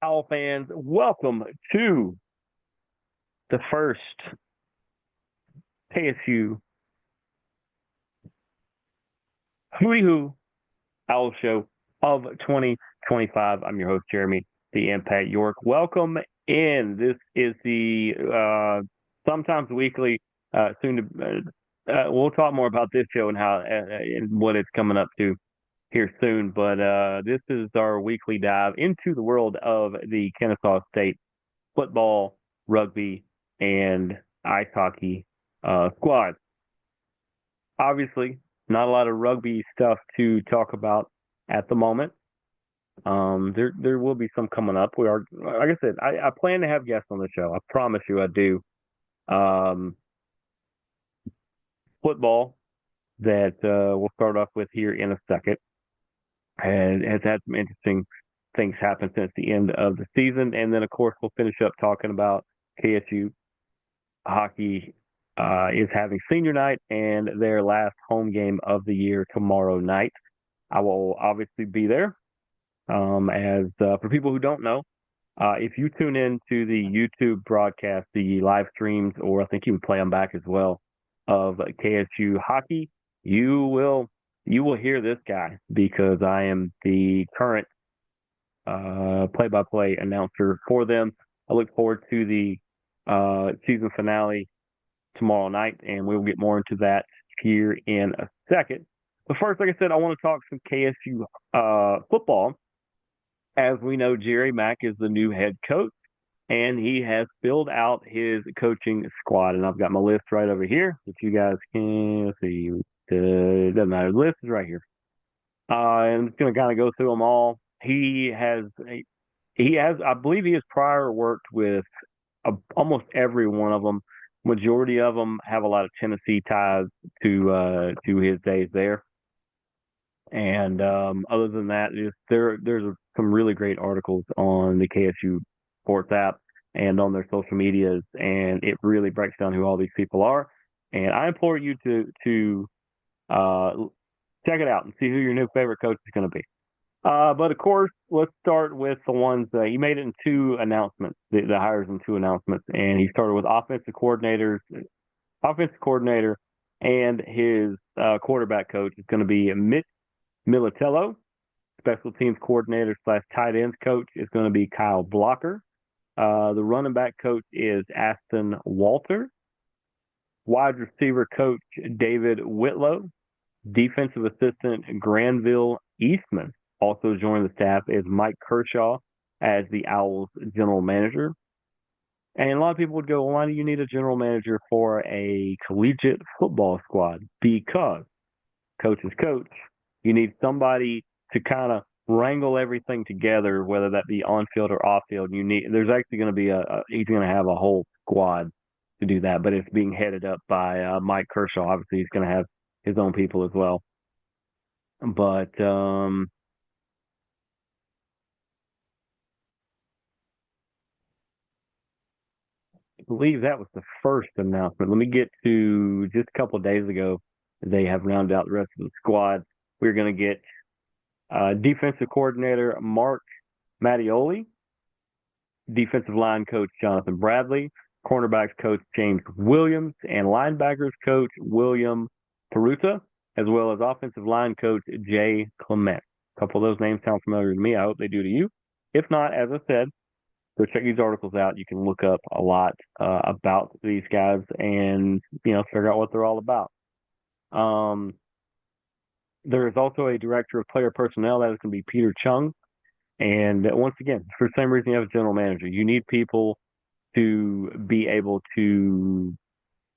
Owl fans, welcome to the first KSU Hootie Who Owl Show of 2025. I'm your host, Jeremy, the Impact York. Welcome in. This is the sometimes weekly, soon to, we'll talk more about this show and how and what it's coming up to here soon. But this is our weekly dive into the world of the Kennesaw State football, rugby, and ice hockey squads. Obviously, not a lot of rugby stuff to talk about at the moment. There will be some coming up. We are, like I said, I plan to have guests on the show. I promise you, I do. Um, Football that we'll start off with here in a second, and has had some interesting things happen since the end of the season, and then of course we'll finish up talking about KSU hockey is having senior night and their last home game of the year tomorrow night. I will obviously be there. As for people who don't know, if you tune in to the YouTube broadcast, the live streams, or I think you would play them back as well, of KSU hockey, you will hear this guy because I am the current play-by-play announcer for them. I look forward to the season finale tomorrow night, and we'll get more into that here in a second. But first, like I said, I want to talk some KSU football. As we know, Jerry Mack is the new head coach, and he has filled out his coaching squad. And I've got my list right over here that you guys can see. Doesn't matter. The list is right here. And I'm just going to kind of go through them all. I believe he has prior worked with almost every one of them. Majority of them have a lot of Tennessee ties to his days there. And other than that, there's some really great articles on the KSU Sports app and on their social medias, and it really breaks down who all these people are. And I implore you to check it out and see who your new favorite coach is going to be. But of course, let's start with the ones he made it in two announcements, the hires in two announcements, and he started with offensive coordinator, and his quarterback coach is going to be Mitch Militello. Special teams coordinator / tight ends coach is going to be Kyle Blocker. The running back coach is Aston Walter. Wide receiver coach David Whitlow. Defensive assistant Granville Eastman. Also joining the staff is Mike Kershaw as the Owls general manager. And a lot of people would go, well, why do you need a general manager for a collegiate football squad? Because coach is coach. You need somebody to kind of wrangle everything together, whether that be on field or off field. There's actually going to be he's going to have a whole squad to do that, but it's being headed up by Mike Kershaw. Obviously, he's going to have his own people as well. But I believe that was the first announcement. Let me get to just a couple of days ago. They have rounded out the rest of the squad. We're going to get defensive coordinator Mark Mattioli, defensive line coach Jonathan Bradley, cornerbacks coach James Williams, and linebackers coach William Peruta, as well as offensive line coach Jay Clement. A couple of those names sound familiar to me. I hope they do to you. If not, as I said, go check these articles out. You can look up a lot about these guys and, figure out what they're all about. There is also a director of player personnel. That is going to be Peter Chung. And once again, for the same reason you have a general manager, you need people to be able to,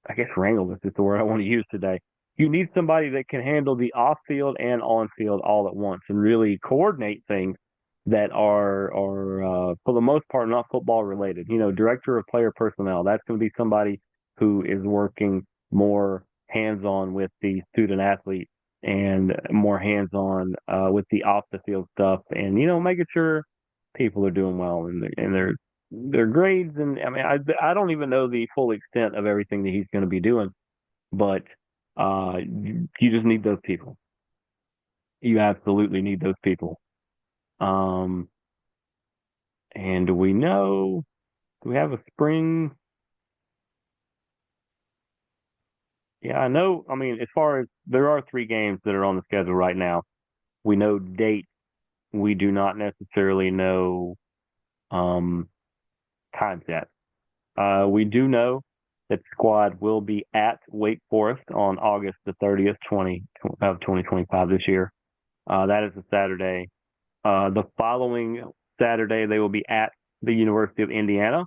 I guess, wrangle is the word I want to use today. You need somebody that can handle the off-field and on-field all at once and really coordinate things that are for the most part, not football related. Director of player personnel, that's going to be somebody who is working more hands-on with the student athlete and more hands-on with the off-the-field stuff and, making sure people are doing well and their grades. And I mean, I don't even know the full extent of everything that he's going to be doing, but you just need those people. You absolutely need those people. And do we know? Do we have a spring? Yeah, I know. I mean, as far as there are 3 games that are on the schedule right now, we know dates. We do not necessarily know um, times yet. We do know that the squad will be at Wake Forest on August the 30th, 2025 this year. That is a Saturday. The following Saturday, they will be at the University of Indiana.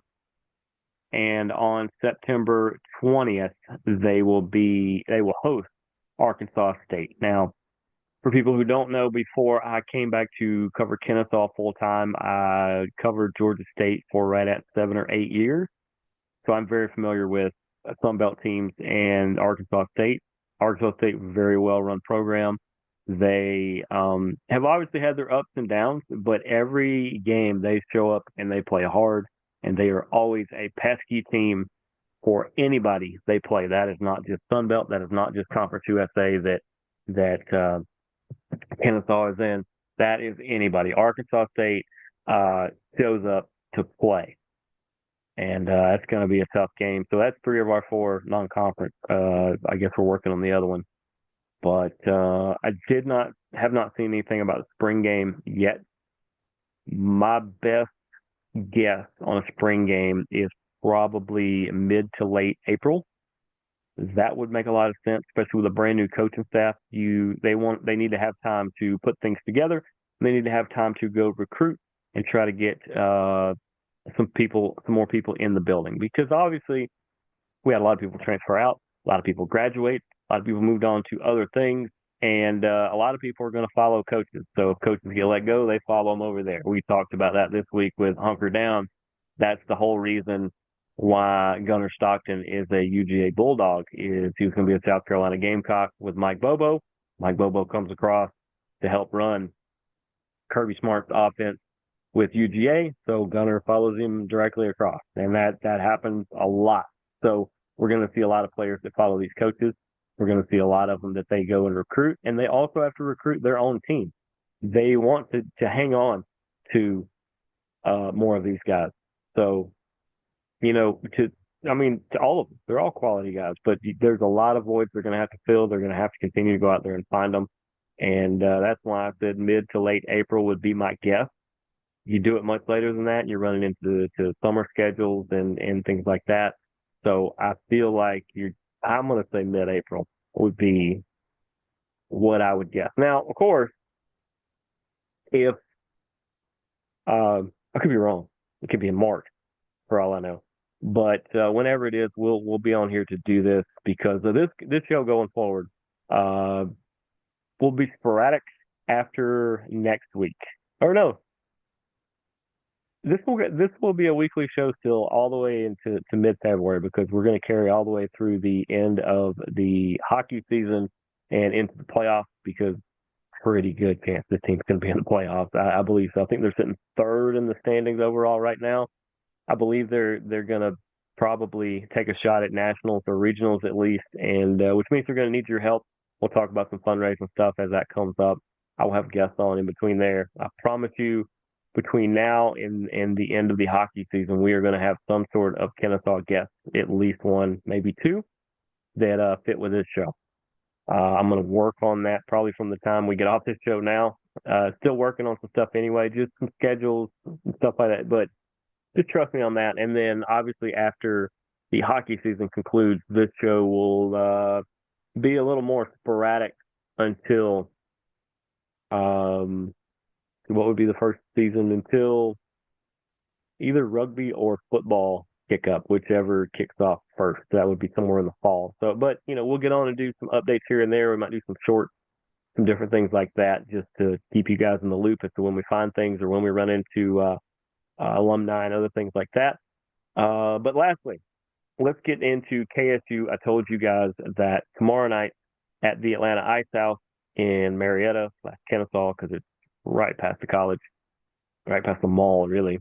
And on September 20th, they will host Arkansas State. Now, for people who don't know, before I came back to cover Kennesaw full time, I covered Georgia State for right at 7 or 8 years. So I'm very familiar with Sun Belt teams and Arkansas State. Arkansas State, very well run program. They have obviously had their ups and downs, but every game they show up and they play hard, and they are always a pesky team for anybody they play. That is not just Sun Belt. That is not just Conference USA that Kennesaw is in. That is anybody. Arkansas State shows up to play, and that's going to be a tough game. So that's 3 of our 4 non-conference. I guess we're working on the other one, but I have not seen anything about a spring game yet. My best guess on a spring game is probably mid to late April. That would make a lot of sense, especially with a brand new coaching staff. They need to have time to put things together. They need to have time to go recruit and try to get some more people in the building, because obviously we had a lot of people transfer out, a lot of people graduate, a lot of people moved on to other things, and a lot of people are going to follow coaches. So if coaches get let go, they follow them over there. We talked about that this week with Hunker Down. That's the whole reason why Gunnar Stockton is a UGA Bulldog. Is he was going to be a South Carolina Gamecock with Mike Bobo. Mike Bobo comes across to help run Kirby Smart's offense with UGA, so Gunnar follows him directly across, and that happens a lot. So we're going to see a lot of players that follow these coaches. We're going to see a lot of them that they go and recruit, and they also have to recruit their own team. They want to hang on to more of these guys. So, to all of them, they're all quality guys, but there's a lot of voids they're going to have to fill. They're going to have to continue to go out there and find them. And that's why I said mid to late April would be my guess. You do it much later than that, you're running into summer schedules and things like that. So I feel like I'm going to say mid-April would be what I would guess. Now, of course, if I could be wrong, it could be in March for all I know. But whenever it is, we'll be on here to do this, because of this show going forward uh, will be sporadic after next week. Or no, this will be a weekly show still all the way into mid-February, because we're going to carry all the way through the end of the hockey season and into the playoffs, because pretty good chance this team's going to be in the playoffs. I believe so. I think they're sitting third in the standings overall right now. I believe they're going to probably take a shot at nationals or regionals at least, and which means they're going to need your help. We'll talk about some fundraising stuff as that comes up. I will have guests on in between there. I promise you, between now and the end of the hockey season, we are going to have some sort of Kennesaw guest, at least one, maybe two, that fit with this show. I'm going to work on that probably from the time we get off this show now. Still working on some stuff anyway, just some schedules and stuff like that. But just trust me on that. And then obviously after the hockey season concludes, this show will be a little more sporadic until what would be the first season, until either rugby or football kick up, whichever kicks off first. That would be somewhere in the fall. So, but we'll get on and do some updates here and there. We might do some shorts, some different things like that, just to keep you guys in the loop as to when we find things or when we run into alumni and other things like that. But lastly, let's get into KSU. I told you guys that tomorrow night at the Atlanta Ice House in Marietta, Kennesaw, because it's right past the college, right past the mall, really,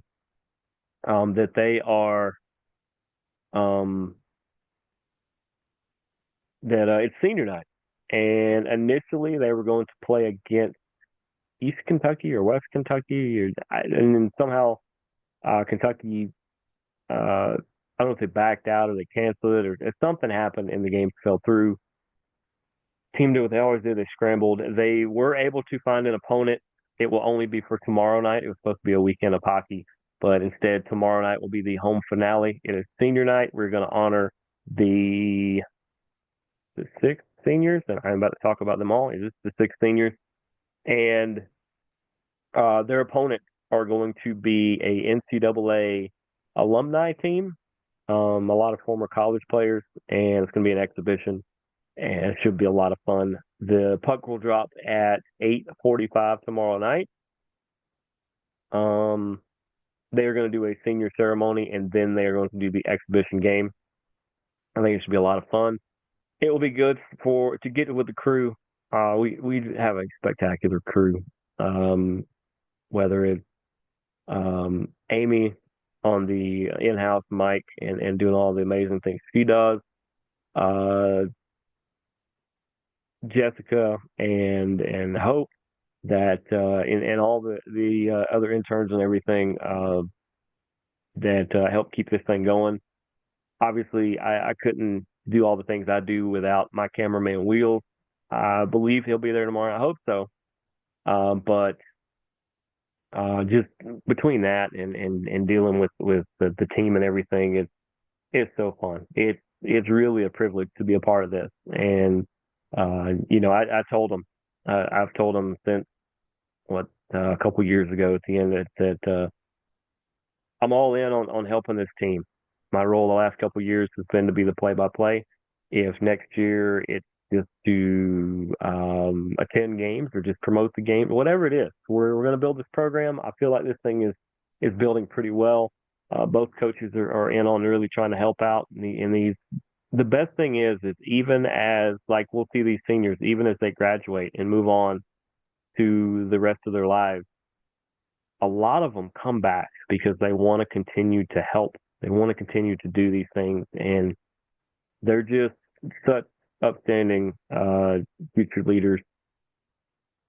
that they are it's senior night. And initially they were going to play against East Kentucky or West Kentucky, and then somehow Kentucky, I don't know if they backed out or they canceled it or if something happened and the game fell through. Team did what they always do. They scrambled. They were able to find an opponent. It will only be for tomorrow night. It was supposed to be a weekend of hockey, but instead tomorrow night will be the home finale. It is senior night. We're going to honor the six seniors, and I'm about to talk about them all. It's the six seniors, and their opponents are going to be a NCAA alumni team, a lot of former college players, and it's going to be an exhibition, and it should be a lot of fun. The puck will drop at 8:45 tomorrow night. Um, they are going to do a senior ceremony, and then they are going to do the exhibition game. I think it should be a lot of fun. It will be good for to get with the crew. We have a spectacular crew. Um, whether it's Amy on the in-house mic and doing all the amazing things she does, uh, Jessica and Hope that and all the other interns and everything that help keep this thing going. Obviously, I couldn't do all the things I do without my cameraman Wheels. I believe he'll be there tomorrow. I hope so. But just between that and dealing with the team and everything, it's so fun. It's really a privilege to be a part of this. And I told them, I've told them since a couple years ago at the end that I'm all in on helping this team. My role the last couple of years has been to be the play-by-play. If next year it's just to attend games or just promote the game, whatever it is, we're going to build this program. I feel like this thing is building pretty well. Both coaches are in on really trying to help out in these. The best thing is even as like we'll see these seniors, even as they graduate and move on to the rest of their lives, a lot of them come back because they want to continue to help. They want to continue to do these things, and they're just such upstanding future leaders.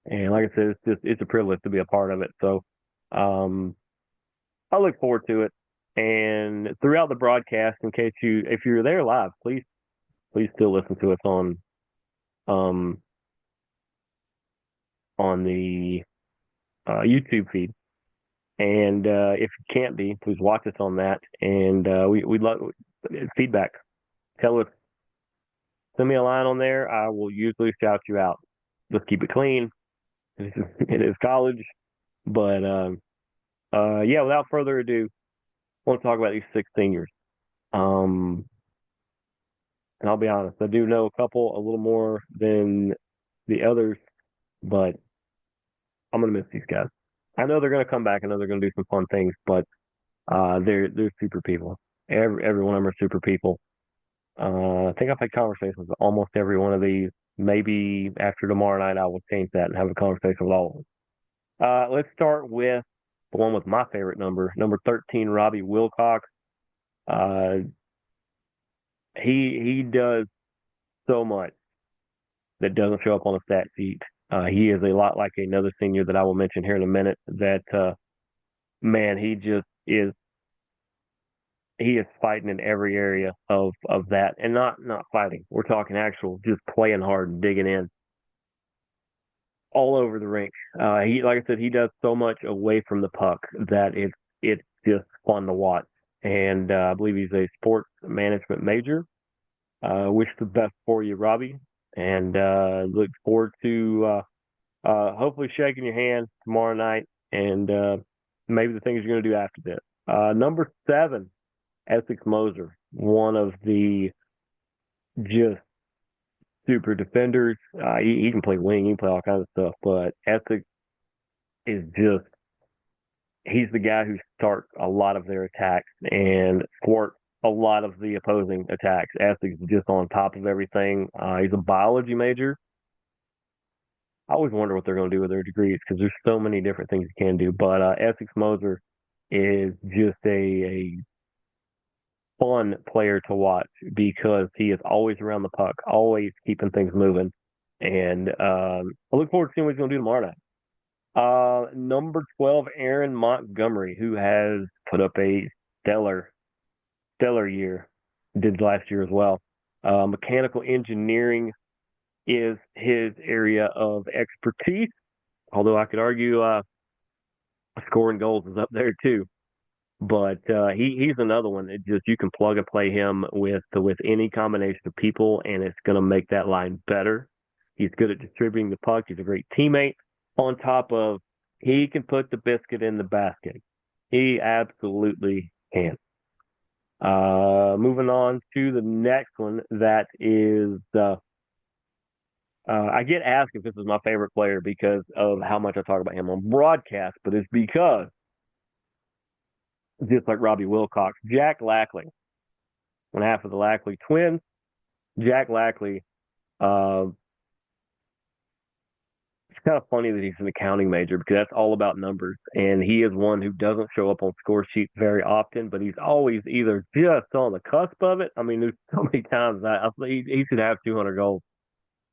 And like I said, it's a privilege to be a part of it. So I look forward to it. And throughout the broadcast, in case if you're there live, please still listen to us um on the YouTube feed. And if you can't be, please watch us on that. And we'd love feedback. Tell us, send me a line on there. I will usually shout you out. Let's keep it clean. It is college, but yeah. Without further ado, I want to talk about these six seniors. And I'll be honest, I do know a couple a little more than the others, but I'm gonna miss these guys. I know they're gonna come back. I know they're gonna do some fun things, but they're super people. Every one of them are super people. I think I've had conversations with almost every one of these. Maybe after tomorrow night, I will change that and have a conversation with all of them. Let's start with the one with my favorite number 13, Robbie Wilcox. Uh, he does so much that doesn't show up on the stat sheet. He is a lot like another senior that I will mention here in a minute. That man, he is fighting in every area of that, and not fighting. We're talking actual, just playing hard and digging in all over the rink. He, like I said, he does so much away from the puck that it's just fun to watch. And I believe he's a sports management major. Wish the best for you, Robbie, and look forward to hopefully shaking your hand tomorrow night and maybe the things you're going to do after this. Number 7, Essex Moser, one of the just super defenders. He can play wing, he can play all kinds of stuff, but Essex is just, he's the guy who starts a lot of their attacks and thwarts a lot of the opposing attacks. Essex is just on top of everything. He's a biology major. I always wonder what they're going to do with their degrees because there's so many different things you can do. But Essex Moser is just a fun player to watch because he is always around the puck, always keeping things moving. And I look forward to seeing what he's going to do tomorrow night. Number 12, Aaron Montgomery, who has put up a stellar, stellar year, did last year as well. Mechanical engineering is his area of expertise, although I could argue scoring goals is up there too. But he's another one that just you can plug and play him with any combination of people, and it's going to make that line better. He's good at distributing the puck. He's a great teammate. On top of he can put the biscuit in the basket. He absolutely can. Moving on to the next one, that is I get asked if this is my favorite player because of how much I talk about him on broadcast, but it's because just like Robbie Wilcox, Jack Lackley, one half of the Lackley twins. Jack Lackley, uh, it's kind of funny that he's an accounting major because that's all about numbers. And he is one who doesn't show up on score sheets very often, but he's always either just on the cusp of it. I mean, there's so many times he should have 200 goals.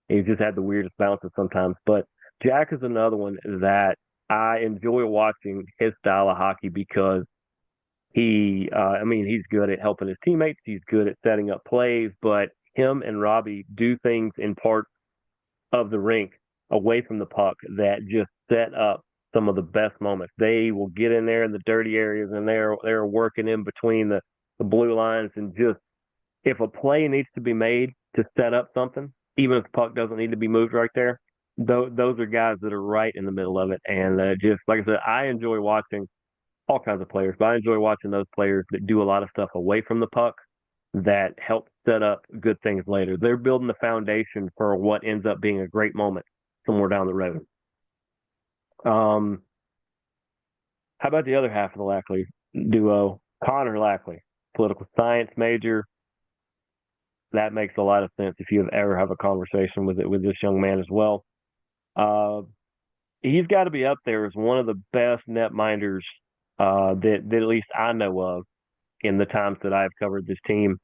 He's just had the weirdest bounces sometimes. But Jack is another one that I enjoy watching his style of hockey because he's good at helping his teammates. He's good at setting up plays, but him and Robbie do things in parts of the rink away from the puck that just set up some of the best moments. They will get in there in the dirty areas and they're working in between the blue lines and just if a play needs to be made to set up something, even if the puck doesn't need to be moved right there, those are guys that are right in the middle of it. And just like I said, I enjoy watching all kinds of players, but I enjoy watching those players that do a lot of stuff away from the puck that help set up good things later. They're building the foundation for what ends up being a great moment somewhere down the road. Um, how about the other half of the Lackley duo? Connor Lackley, political science major. That makes a lot of sense if you ever have a conversation with this young man as well. Uh, he's got to be up there as one of the best net minders that at least I know of in the times that I've covered this team.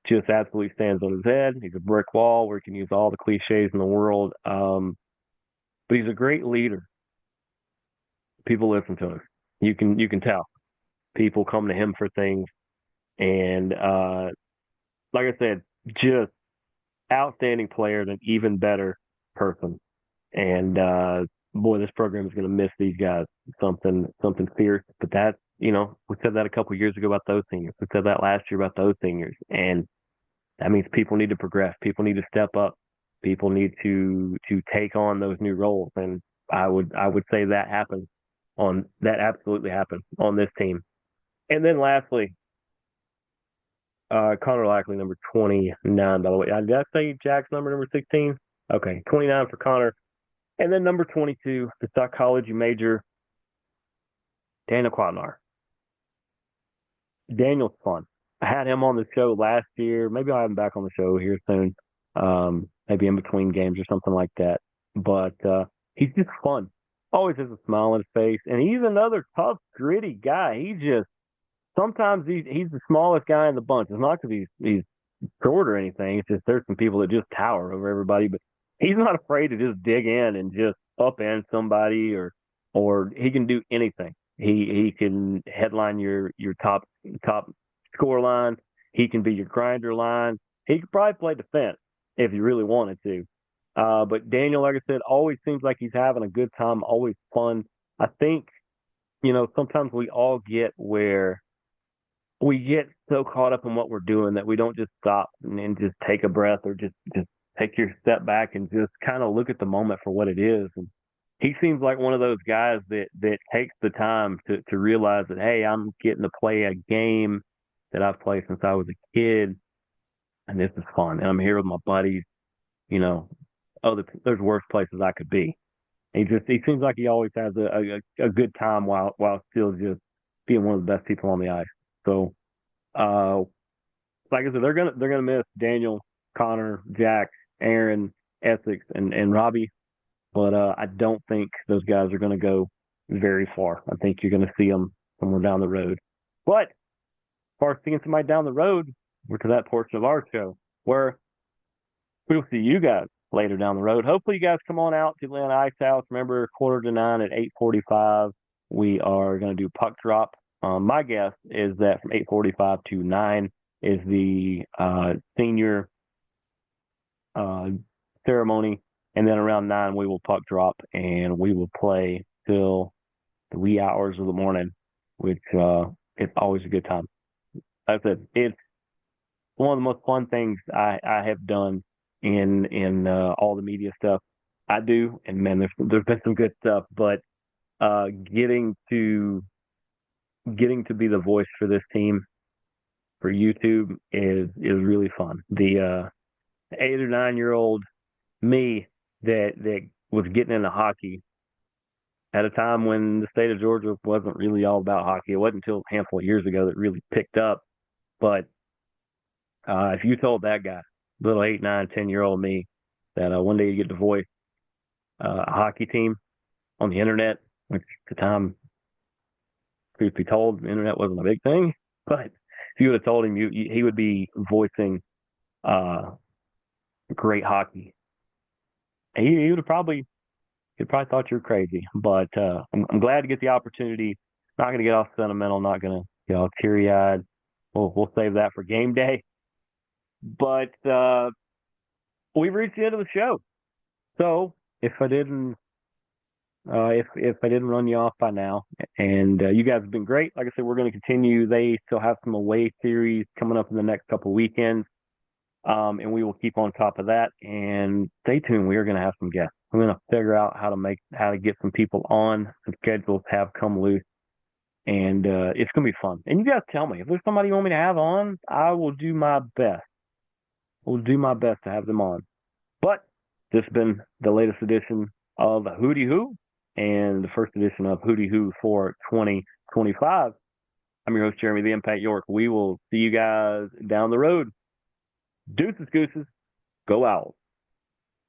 Just absolutely stands on his head. He's a brick wall where he can use all the cliches in the world. But he's a great leader. People listen to him. You can tell. People come to him for things. And like I said, just outstanding player and an even better person. And boy, this program is going to miss these guys. Something fierce. But that, we said that a couple of years ago about those seniors. We said that last year about those seniors. And that means people need to progress. People need to step up. People need to take on those new roles. And I would say that absolutely happened on this team. And then lastly, Connor Lackley, number 29, by the way. Did I say Jack's number 16? Okay, 29 for Connor. And then number 22, the psychology major, Daniel Quatnar. Daniel's fun. I had him on the show last year. Maybe I'll have him back on the show here soon. Maybe in between games or something like that. But he's just fun. Always has a smile on his face. And he's another tough, gritty guy. Sometimes he's the smallest guy in the bunch. It's not because he's short or anything. It's just there's some people that just tower over everybody. But he's not afraid to just dig in and just upend somebody or he can do anything. He can headline your top score line. He can be your grinder line. He could probably play defense if he really wanted to. But Daniel, like I said, always seems like he's having a good time, always fun. I think, sometimes we all get where we get so caught up in what we're doing that we don't just stop and just take a breath or just take your step back and just kind of look at the moment for what it is. And he seems like one of those guys that takes the time to realize that, hey, I'm getting to play a game that I've played since I was a kid, and this is fun. And I'm here with my buddies. There's worse places I could be. He seems like he always has a good time while still just being one of the best people on the ice. So, like I said, they're gonna miss Daniel, Connor, Jack, Aaron, Essex, and Robbie. But I don't think those guys are going to go very far. I think you're going to see them somewhere down the road. But as far as seeing somebody down the road, we're to that portion of our show where we'll see you guys later down the road. Hopefully, you guys come on out to Atlanta Ice House. Remember, 8:45 at 8:45, we are going to do puck drop. My guess is that from 8:45 to 9 is the senior ceremony, and then around 9 we will puck drop and we will play till the wee hours of the morning, which it's always a good time. Like I said, it's one of the most fun things I have done in all the media stuff I do. And man, there's been some good stuff, but getting to be the voice for this team for YouTube is really fun. The 8 or 9 year old me that was getting into hockey at a time when the state of Georgia wasn't really all about hockey. It wasn't until a handful of years ago that it really picked up. But if you told that guy, little 8, 9, 10-year-old me, that one day you get to voice a hockey team on the internet, which at the time, truth be told, the internet wasn't a big thing. But if you would have told him he would be voicing great hockey, he would have probably thought you were crazy. But I'm glad to get the opportunity. Not going to get all sentimental. Not going to get all teary eyed. We'll save that for game day. But we've reached the end of the show. So if I didn't run you off by now, and you guys have been great. Like I said, we're going to continue. They still have some away series coming up in the next couple of weekends, and we will keep on top of that. And stay tuned. We are going to have some guests. We're going to figure out how to get some people on. Some schedules have come loose, and it's going to be fun. And you guys tell me if there's somebody you want me to have on. I will do my best. We'll do my best to have them on. But this has been the latest edition of Hootie Who and the first edition of Hootie Who for 2025. I'm your host, Jeremy the Impact York. We will see you guys down the road. Deuces, gooses, go Owls.